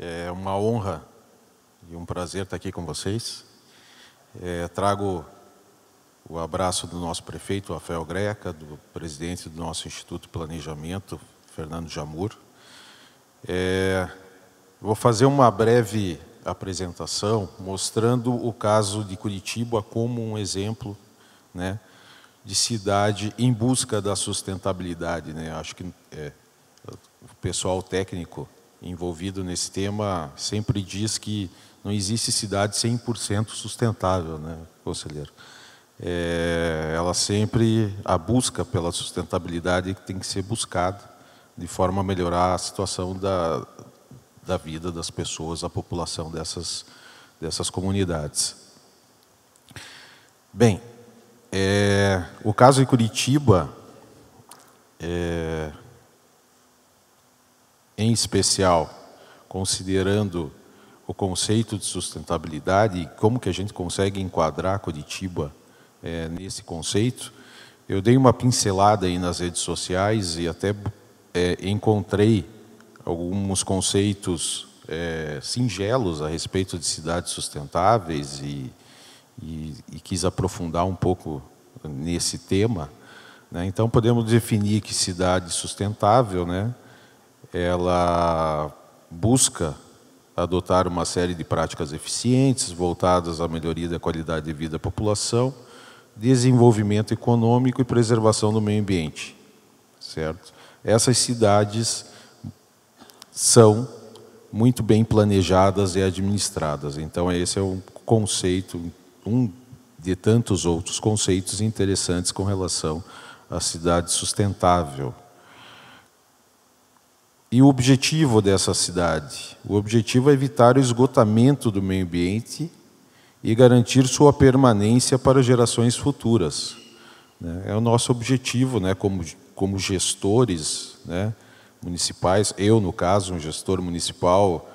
É uma honra e um prazer estar aqui com vocês. Trago o abraço do nosso prefeito, Rafael Greca, do presidente do nosso Instituto de Planejamento, Fernando Jamur. Vou fazer uma breve apresentação mostrando o caso de Curitiba como um exemplo, né, de cidade em busca da sustentabilidade, né? Acho que o pessoal técnico envolvido nesse tema sempre diz que não existe cidade 100% sustentável, né, conselheiro? Ela sempre, a busca pela sustentabilidade tem que ser buscada de forma a melhorar a situação da vida das pessoas, a população dessas comunidades. Bem, o caso de Curitiba, em especial, considerando o conceito de sustentabilidade e como que a gente consegue enquadrar Curitiba nesse conceito, eu dei uma pincelada aí nas redes sociais e até encontrei alguns conceitos singelos a respeito de cidades sustentáveis e quis aprofundar um pouco nesse tema, né? Então, podemos definir que cidade sustentável, né, ela busca adotar uma série de práticas eficientes voltadas à melhoria da qualidade de vida da população, desenvolvimento econômico e preservação do meio ambiente, certo? Essas cidades são muito bem planejadas e administradas. Então, esse é um conceito, um de tantos outros conceitos interessantes com relação à cidade sustentável. E o objetivo dessa cidade? O objetivo é evitar o esgotamento do meio ambiente e garantir sua permanência para gerações futuras. É o nosso objetivo, né, como gestores, né, municipais. Eu, no caso, um gestor municipal,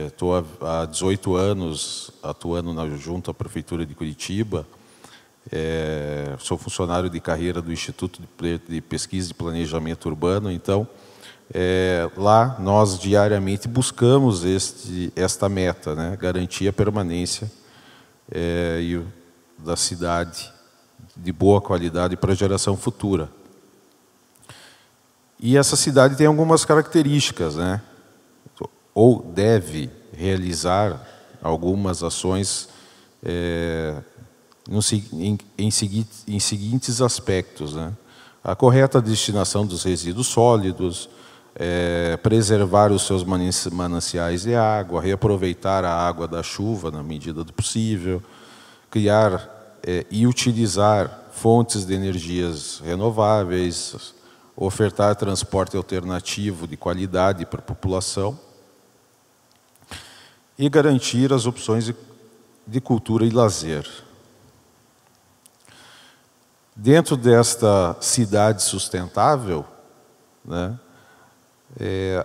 estou há 18 anos atuando junto à Prefeitura de Curitiba. Sou funcionário de carreira do Instituto de Pesquisa e Planejamento Urbano. Então, lá nós diariamente buscamos esta meta, né, garantir a permanência da cidade de boa qualidade para a geração futura. E essa cidade tem algumas características, né? Ou deve realizar algumas ações em seguintes aspectos, né? A correta destinação dos resíduos sólidos, preservar os seus mananciais de água, reaproveitar a água da chuva na medida do possível, criar e utilizar fontes de energias renováveis, ofertar transporte alternativo de qualidade para a população e garantir as opções de cultura e lazer. Dentro desta cidade sustentável, né,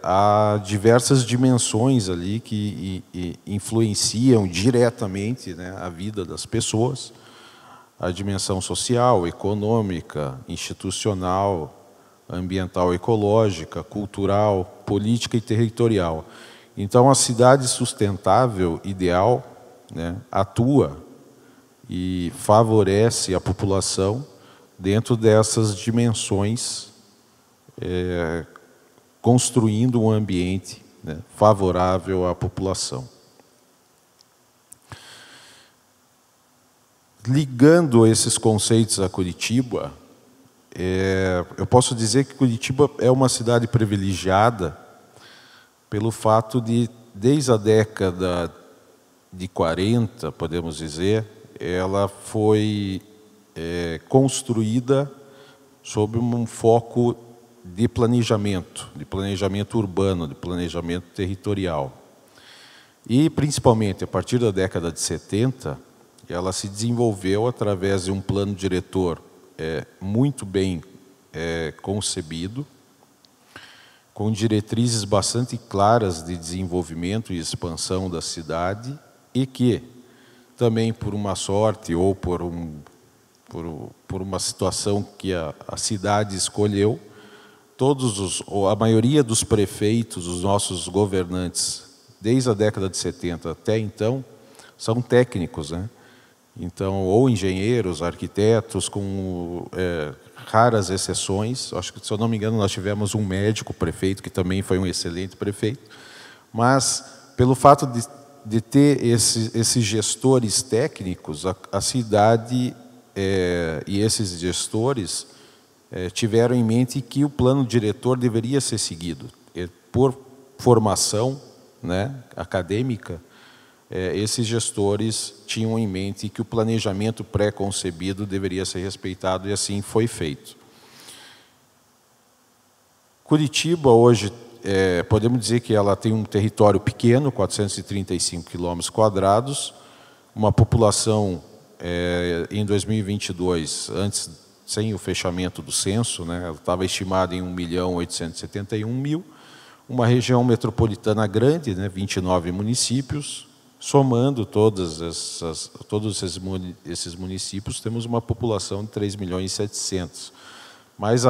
há diversas dimensões ali que influenciam diretamente, né, a vida das pessoas. A dimensão social, econômica, institucional, ambiental, ecológica, cultural, política e territorial. Então, a cidade sustentável ideal, né, atua e favorece a população dentro dessas dimensões, construindo um ambiente, né, favorável à população. Ligando esses conceitos a Curitiba, eu posso dizer que Curitiba é uma cidade privilegiada pelo fato de, desde a década de 40, podemos dizer, ela foi construída sob um foco de planejamento urbano, de planejamento territorial. E, principalmente, a partir da década de 70, ela se desenvolveu através de um plano diretor muito bem concebido, com diretrizes bastante claras de desenvolvimento e expansão da cidade e que, também por uma sorte ou por uma situação que a cidade escolheu, a maioria dos prefeitos, os nossos governantes desde a década de 70 até então, são técnicos, né? Então, ou engenheiros, arquitetos, com raras exceções. Acho que, se eu não me engano, nós tivemos um médico prefeito, que também foi um excelente prefeito. Mas, pelo fato de ter esses gestores técnicos, a cidade e esses gestores tiveram em mente que o plano diretor deveria ser seguido. Por formação, né, acadêmica, esses gestores tinham em mente que o planejamento pré-concebido deveria ser respeitado, e assim foi feito. Curitiba, hoje, podemos dizer que ela tem um território pequeno, 435 km², uma população, em 2022, antes, sem o fechamento do censo, né, ela estava estimada em 1.871.000, uma região metropolitana grande, né, 29 municípios. Somando todos esses municípios, temos uma população de 3.700.000. Mas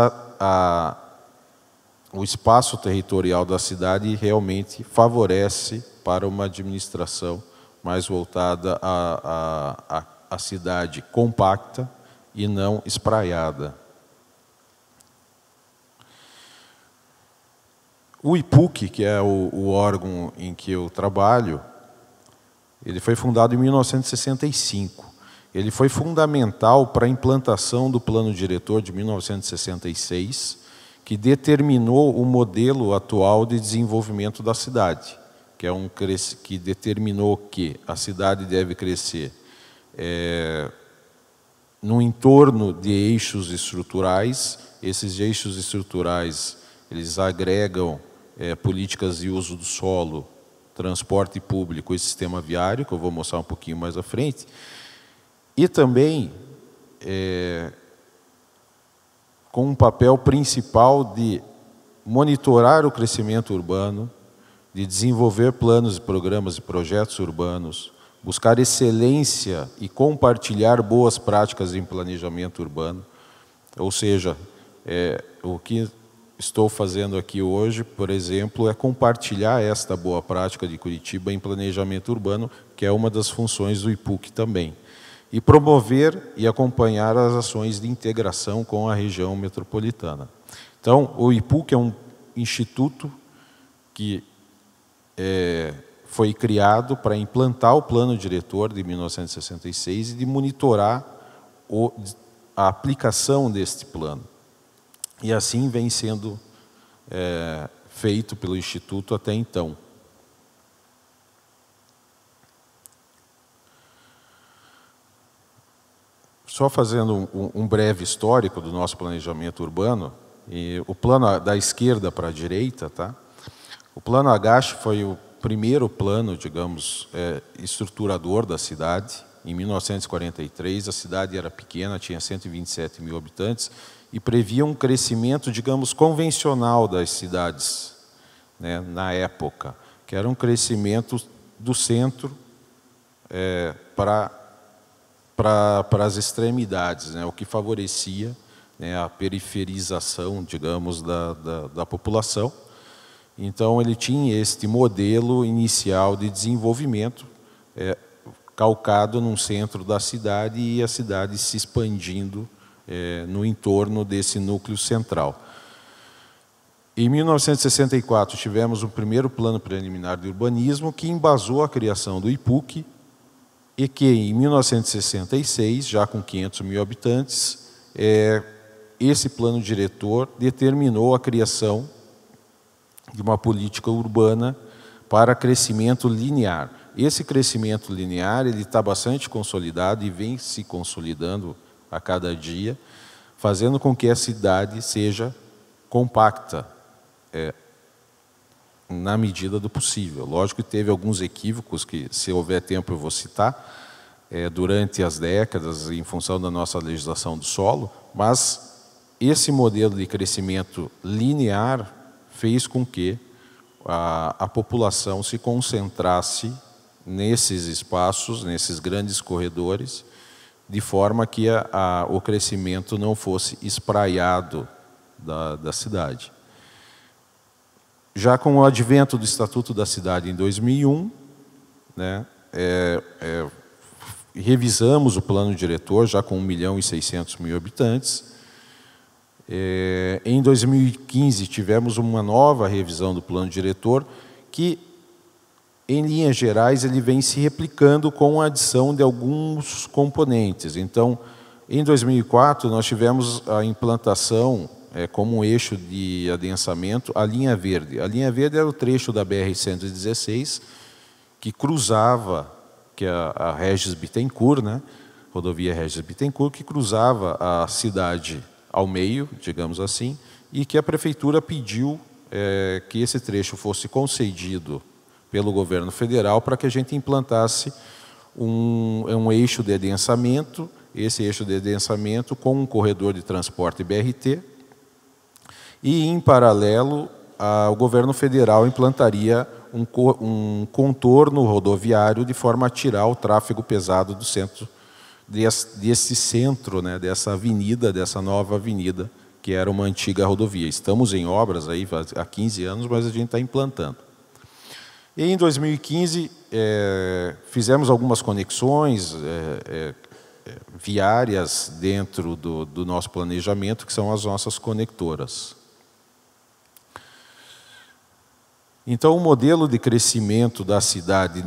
o espaço territorial da cidade realmente favorece para uma administração mais voltada à cidade compacta e não espraiada. O IPUC, que é o órgão em que eu trabalho, ele foi fundado em 1965. Ele foi fundamental para a implantação do Plano Diretor de 1966, que determinou o modelo atual de desenvolvimento da cidade, que determinou que a cidade deve crescer no entorno de eixos estruturais. Esses eixos estruturais, eles agregam políticas de uso do solo, transporte público e sistema viário, que eu vou mostrar um pouquinho mais à frente, e também com um papel principal de monitorar o crescimento urbano, de desenvolver planos, programas e projetos urbanos, buscar excelência e compartilhar boas práticas em planejamento urbano. Ou seja, o que estou fazendo aqui hoje, por exemplo, é compartilhar esta boa prática de Curitiba em planejamento urbano, que é uma das funções do IPUC também. E promover e acompanhar as ações de integração com a região metropolitana. Então, o IPUC é um instituto que foi criado para implantar o plano diretor de 1966 e de monitorar a aplicação deste plano. E assim vem sendo feito pelo Instituto até então. Só fazendo um breve histórico do nosso planejamento urbano, e o plano da esquerda para a direita, tá? O plano Agache foi o primeiro plano, digamos, estruturador da cidade. Em 1943, a cidade era pequena, tinha 127.000 habitantes, e previa um crescimento, digamos, convencional das cidades, né, na época, que era um crescimento do centro para as extremidades, né, o que favorecia, né, a periferização, digamos, da população. Então, ele tinha este modelo inicial de desenvolvimento, calcado num centro da cidade e a cidade se expandindo no entorno desse núcleo central. Em 1964, tivemos o primeiro plano preliminar de urbanismo que embasou a criação do IPUC e que, em 1966, já com 500.000 habitantes, esse plano diretor determinou a criação de uma política urbana para crescimento linear. Esse crescimento linear ele está bastante consolidado e vem se consolidando a cada dia, fazendo com que a cidade seja compacta, na medida do possível. Lógico que teve alguns equívocos que, se houver tempo, eu vou citar, durante as décadas, em função da nossa legislação do solo, mas esse modelo de crescimento linear fez com que a população se concentrasse nesses espaços, nesses grandes corredores, de forma que o crescimento não fosse espraiado da cidade. Já com o advento do Estatuto da Cidade em 2001, né, revisamos o plano diretor, já com 1.600.000 habitantes. Em 2015, tivemos uma nova revisão do plano diretor, que, em linhas gerais, ele vem se replicando com a adição de alguns componentes. Então, em 2004, nós tivemos a implantação, como um eixo de adensamento, a linha verde. A linha verde era o trecho da BR-116, que cruzava, que é a Regis Bittencourt, né? Rodovia Regis Bittencourt, que cruzava a cidade ao meio, digamos assim, e que a prefeitura pediu que esse trecho fosse concedido pelo governo federal para que a gente implantasse um eixo de adensamento, esse eixo de adensamento com um corredor de transporte BRT, e, em paralelo, o governo federal implantaria um contorno rodoviário de forma a tirar o tráfego pesado do centro, desse centro, né, dessa avenida, dessa nova avenida, que era uma antiga rodovia. Estamos em obras aí há 15 anos, mas a gente está implantando. E em 2015, fizemos algumas conexões viárias dentro do nosso planejamento, que são as nossas conectoras. Então, o modelo de crescimento da cidade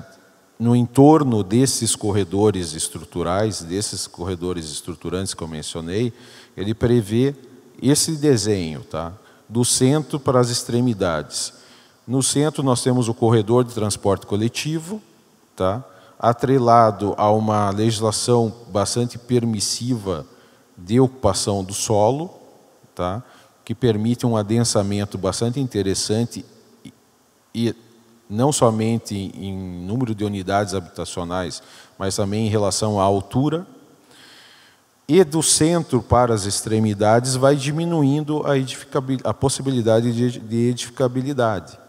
no entorno desses corredores estruturais, desses corredores estruturantes que eu mencionei, ele prevê esse desenho, tá? Do centro para as extremidades. No centro, nós temos o corredor de transporte coletivo, tá? Atrelado a uma legislação bastante permissiva de ocupação do solo, tá? Que permite um adensamento bastante interessante e não somente em número de unidades habitacionais, mas também em relação à altura. E do centro para as extremidades vai diminuindo a possibilidade de edificabilidade.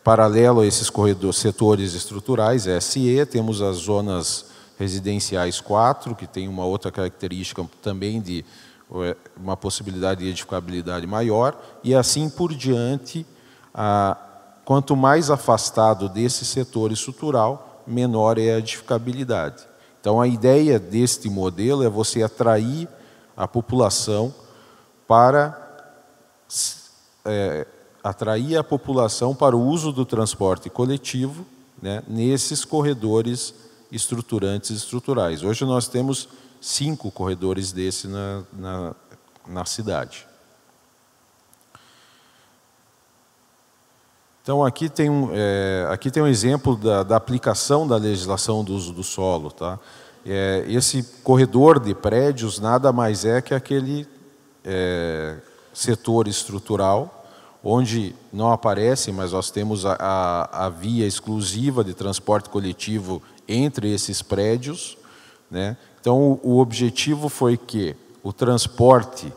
Paralelo a esses setores estruturais, SE, temos as zonas residenciais 4, que tem uma outra característica também de uma possibilidade de edificabilidade maior, e assim por diante. Quanto mais afastado desse setor estrutural, menor é a edificabilidade. Então, a ideia deste modelo é você atrair a população para o uso do transporte coletivo, né, nesses corredores estruturais. Hoje nós temos 5 corredores desses na cidade. Então, aqui tem um exemplo da aplicação da legislação do uso do solo. Tá? Esse corredor de prédios nada mais é que aquele setor estrutural, onde não aparece, mas nós temos a via exclusiva de transporte coletivo entre esses prédios, né? Então, o objetivo foi que o transporte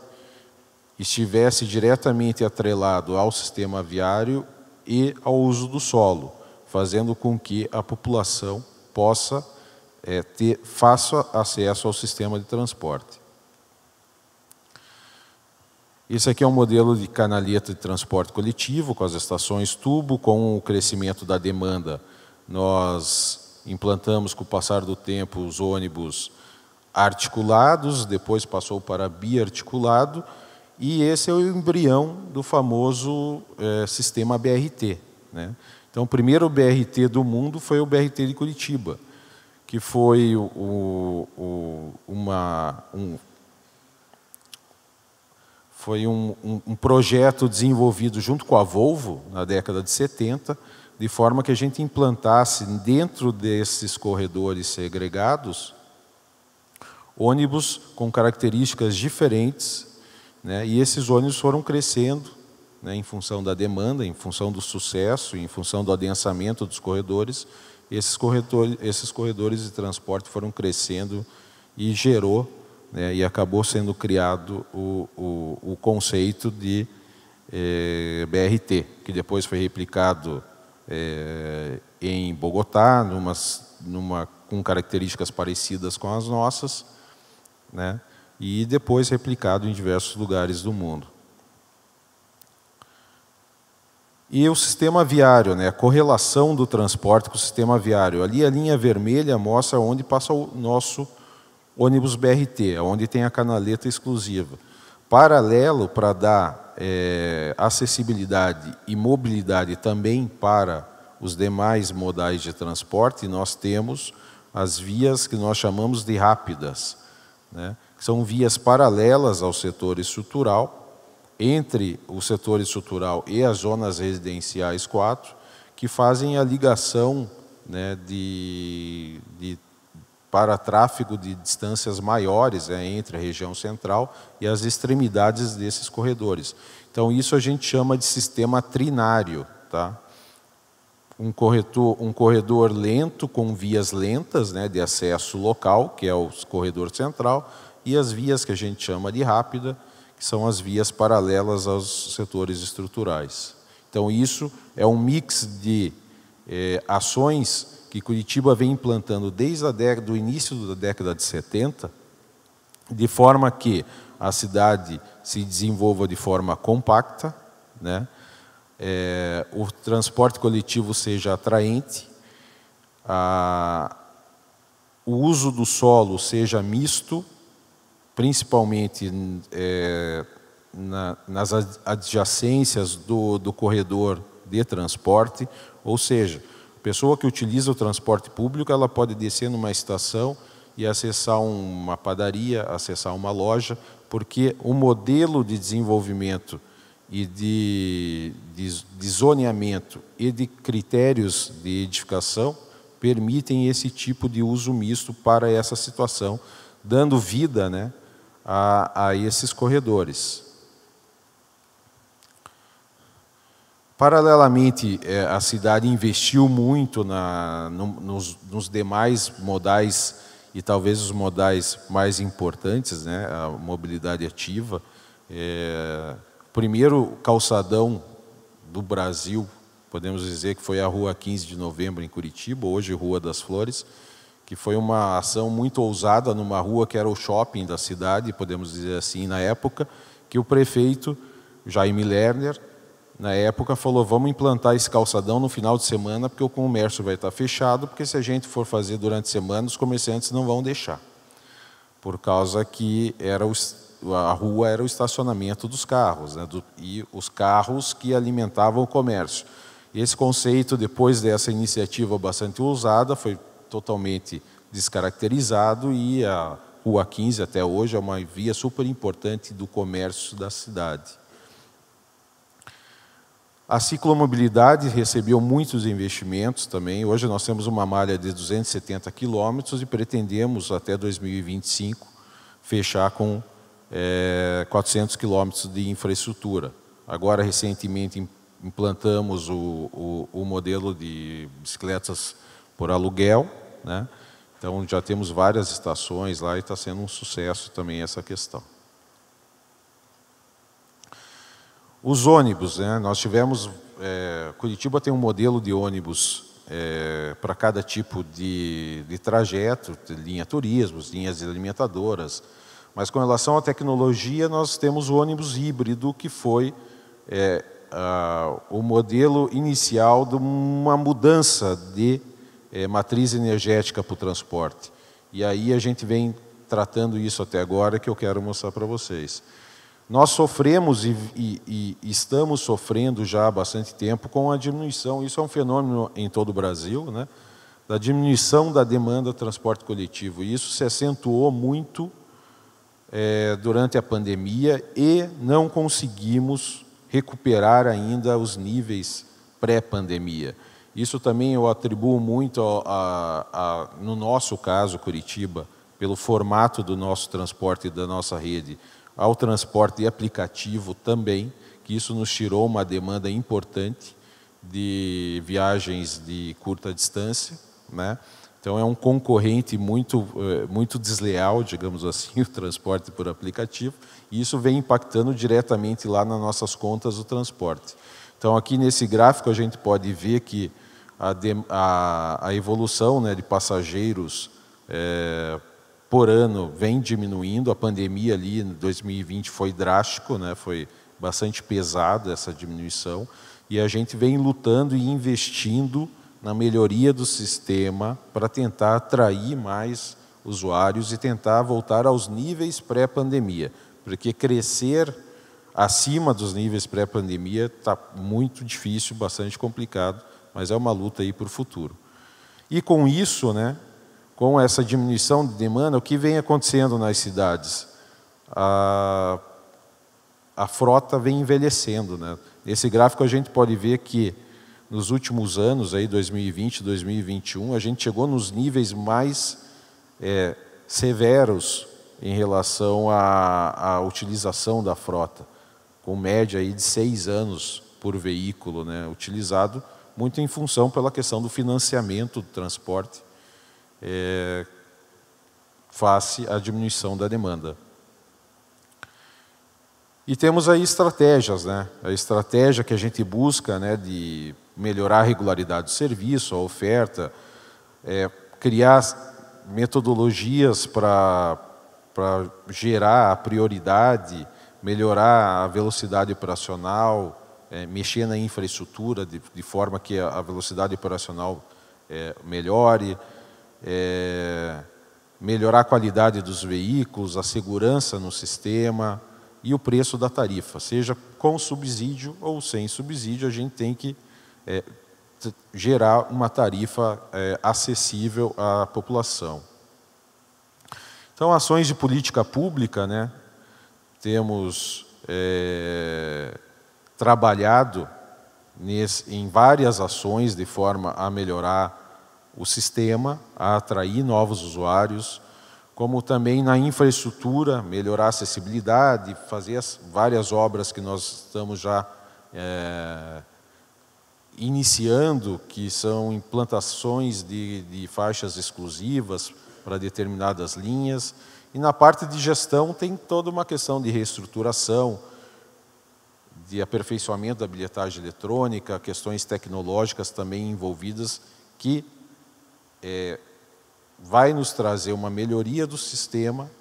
estivesse diretamente atrelado ao sistema viário e ao uso do solo, fazendo com que a população possa ter fácil acesso ao sistema de transporte. Esse aqui é um modelo de canaleta de transporte coletivo, com as estações tubo. Com o crescimento da demanda, nós implantamos, com o passar do tempo, os ônibus articulados, depois passou para biarticulado, e esse é o embrião do famoso sistema BRT. Né? Então, o primeiro BRT do mundo foi o BRT de Curitiba, que foi um projeto desenvolvido junto com a Volvo, na década de 70, de forma que a gente implantasse dentro desses corredores segregados ônibus com características diferentes, né? E esses ônibus foram crescendo, né, em função da demanda, em função do sucesso, em função do adensamento dos corredores. Esses corredores de transporte foram crescendo e gerou, né, e acabou sendo criado o conceito de BRT, que depois foi replicado em Bogotá, com características parecidas com as nossas, né, e depois replicado em diversos lugares do mundo. E o sistema viário, né, a correlação do transporte com o sistema viário. Ali a linha vermelha mostra onde passa o nosso ônibus BRT, onde tem a canaleta exclusiva. Paralelo, para dar acessibilidade e mobilidade também para os demais modais de transporte, nós temos as vias que nós chamamos de rápidas, né? Que são vias paralelas ao setor estrutural, entre o setor estrutural e as zonas residenciais 4, que fazem a ligação, né, para tráfego de distâncias maiores, né, entre a região central e as extremidades desses corredores. Então, isso a gente chama de sistema trinário. Tá? Um corredor lento com vias lentas, né, de acesso local, que é o corredor central, e as vias que a gente chama de rápida, que são as vias paralelas aos setores estruturais. Então, isso é um mix de ações que Curitiba vem implantando desde o início da década de 70, de forma que a cidade se desenvolva de forma compacta, né? O transporte coletivo seja atraente, o uso do solo seja misto, principalmente nas adjacências do corredor de transporte, ou seja, a pessoa que utiliza o transporte público, ela pode descer numa estação e acessar uma padaria, acessar uma loja, porque o modelo de desenvolvimento e de zoneamento e de critérios de edificação permitem esse tipo de uso misto para essa situação, dando vida, né, a esses corredores. Paralelamente, a cidade investiu muito nos demais modais, e talvez os modais mais importantes, né, a mobilidade ativa. O primeiro calçadão do Brasil, podemos dizer que foi a Rua 15 de Novembro, em Curitiba, hoje Rua das Flores, que foi uma ação muito ousada numa rua que era o shopping da cidade, podemos dizer assim, na época, que o prefeito, Jaime Lerner, na época, falou: vamos implantar esse calçadão no final de semana, porque o comércio vai estar fechado, porque se a gente for fazer durante a semana, os comerciantes não vão deixar. Por causa que a rua era o estacionamento dos carros, né, e os carros que alimentavam o comércio. E esse conceito, depois dessa iniciativa bastante ousada, foi totalmente descaracterizado, e a Rua 15, até hoje, é uma via super importante do comércio da cidade. A ciclomobilidade recebeu muitos investimentos também. Hoje nós temos uma malha de 270 quilômetros e pretendemos, até 2025, fechar com 400 quilômetros de infraestrutura. Agora, recentemente, implantamos o modelo de bicicletas por aluguel, né? Então, já temos várias estações lá e está sendo um sucesso também essa questão. Os ônibus, né? Nós tivemos, Curitiba tem um modelo de ônibus para cada tipo de trajeto, linha turismos, linhas alimentadoras, mas com relação à tecnologia, nós temos o ônibus híbrido, que foi o modelo inicial de uma mudança de matriz energética para o transporte. E aí a gente vem tratando isso até agora, que eu quero mostrar para vocês. Nós sofremos e estamos sofrendo já há bastante tempo com a diminuição, isso é um fenômeno em todo o Brasil, né, da diminuição da demanda do transporte coletivo. E isso se acentuou muito durante a pandemia e não conseguimos recuperar ainda os níveis pré-pandemia. Isso também eu atribuo muito, no nosso caso, Curitiba, pelo formato do nosso transporte e da nossa rede, ao transporte de aplicativo também, que isso nos tirou uma demanda importante de viagens de curta distância, né? Então, é um concorrente muito desleal, digamos assim, o transporte por aplicativo, e isso vem impactando diretamente lá nas nossas contas do transporte. Então, aqui nesse gráfico, a gente pode ver que a evolução, né, de passageiros por ano vem diminuindo. A pandemia ali em 2020 foi drástico, né, foi bastante pesado essa diminuição. E a gente vem lutando e investindo na melhoria do sistema para tentar atrair mais usuários e tentar voltar aos níveis pré-pandemia, porque crescer acima dos níveis pré-pandemia está muito difícil, bastante complicado, mas é uma luta aí para o futuro. E com isso, né, com essa diminuição de demanda, o que vem acontecendo nas cidades? A frota vem envelhecendo, né? Nesse gráfico a gente pode ver que nos últimos anos, aí 2020, 2021, a gente chegou nos níveis mais severos em relação à utilização da frota, com média aí de 6 anos por veículo, né, utilizado, muito em função pela questão do financiamento do transporte, face à diminuição da demanda. E temos aí estratégias, né? A estratégia que a gente busca, né, de melhorar a regularidade do serviço, a oferta, criar metodologias para gerar a prioridade, melhorar a velocidade operacional, mexer na infraestrutura de forma que a velocidade operacional melhore, melhorar a qualidade dos veículos, a segurança no sistema e o preço da tarifa, seja com subsídio ou sem subsídio, a gente tem que gerar uma tarifa acessível à população. Então, ações de política pública, né, temos trabalhado em várias ações de forma a melhorar o sistema, a atrair novos usuários, como também na infraestrutura, melhorar a acessibilidade, fazer as várias obras que nós estamos já iniciando, que são implantações de faixas exclusivas para determinadas linhas. E na parte de gestão tem toda uma questão de reestruturação, de aperfeiçoamento da bilhetagem eletrônica, questões tecnológicas também envolvidas, que vai nos trazer uma melhoria do sistema,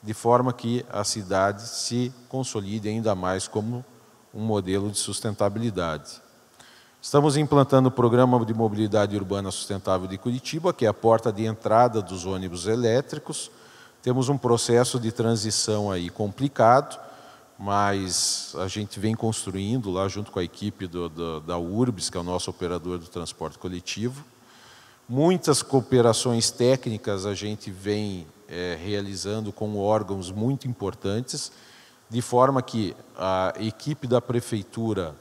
de forma que a cidade se consolide ainda mais como um modelo de sustentabilidade. Estamos implantando o Programa de Mobilidade Urbana Sustentável de Curitiba, que é a porta de entrada dos ônibus elétricos. Temos um processo de transição aí complicado, mas a gente vem construindo lá junto com a equipe da URBS, que é o nosso operador do transporte coletivo. Muitas cooperações técnicas a gente vem realizando com órgãos muito importantes, de forma que a equipe da prefeitura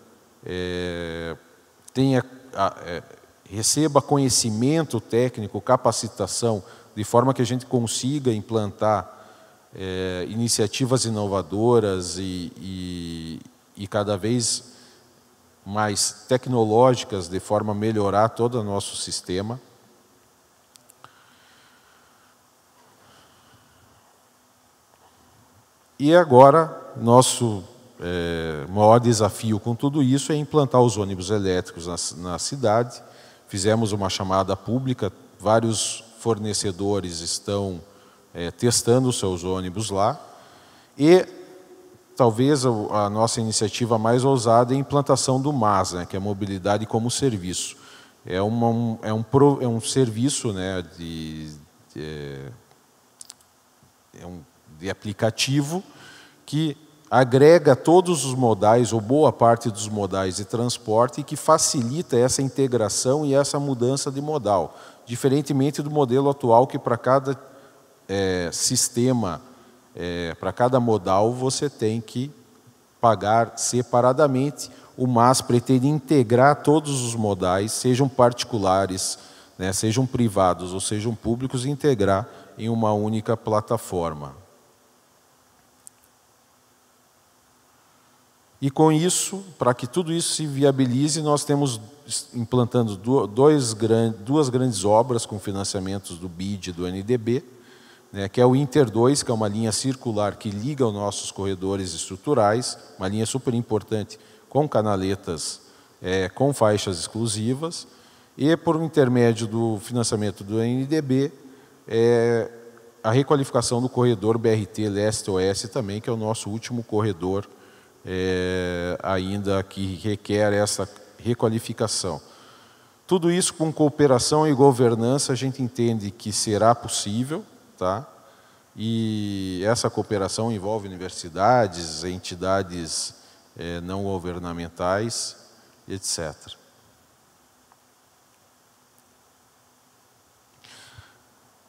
receba conhecimento técnico, capacitação, de forma que a gente consiga implantar iniciativas inovadoras e cada vez mais tecnológicas, de forma a melhorar todo o nosso sistema. E agora, nosso maior desafio com tudo isso é implantar os ônibus elétricos na cidade. Fizemos uma chamada pública, vários fornecedores estão testando os seus ônibus lá. E talvez a nossa iniciativa mais ousada é a implantação do MaaS, né, que é Mobilidade como Serviço. É um serviço, né, de aplicativo que agrega todos os modais, ou boa parte dos modais de transporte, e que facilita essa integração e essa mudança de modal, diferentemente do modelo atual, que para cada sistema, para cada modal, você tem que pagar separadamente. O MaaS pretende integrar todos os modais, sejam particulares, né, sejam privados ou sejam públicos, e integrar em uma única plataforma. E com isso, para que tudo isso se viabilize, nós temos implantando duas grandes obras com financiamentos do BID e do NDB, né, que é o Inter 2, que é uma linha circular que liga os nossos corredores estruturais, uma linha super importante com canaletas, com faixas exclusivas, e por intermédio do financiamento do NDB, a requalificação do corredor BRT Leste-Oeste também, que é o nosso último corredor ainda que requer essa requalificação. Tudo isso com cooperação e governança a gente entende que será possível, tá? E essa cooperação envolve universidades, entidades não governamentais, etc.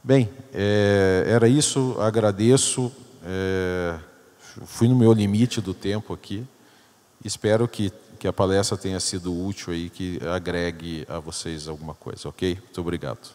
Bem, era isso, agradeço, fui no meu limite do tempo aqui, espero que a palestra tenha sido útil aí, que agregue a vocês alguma coisa, ok? Muito obrigado.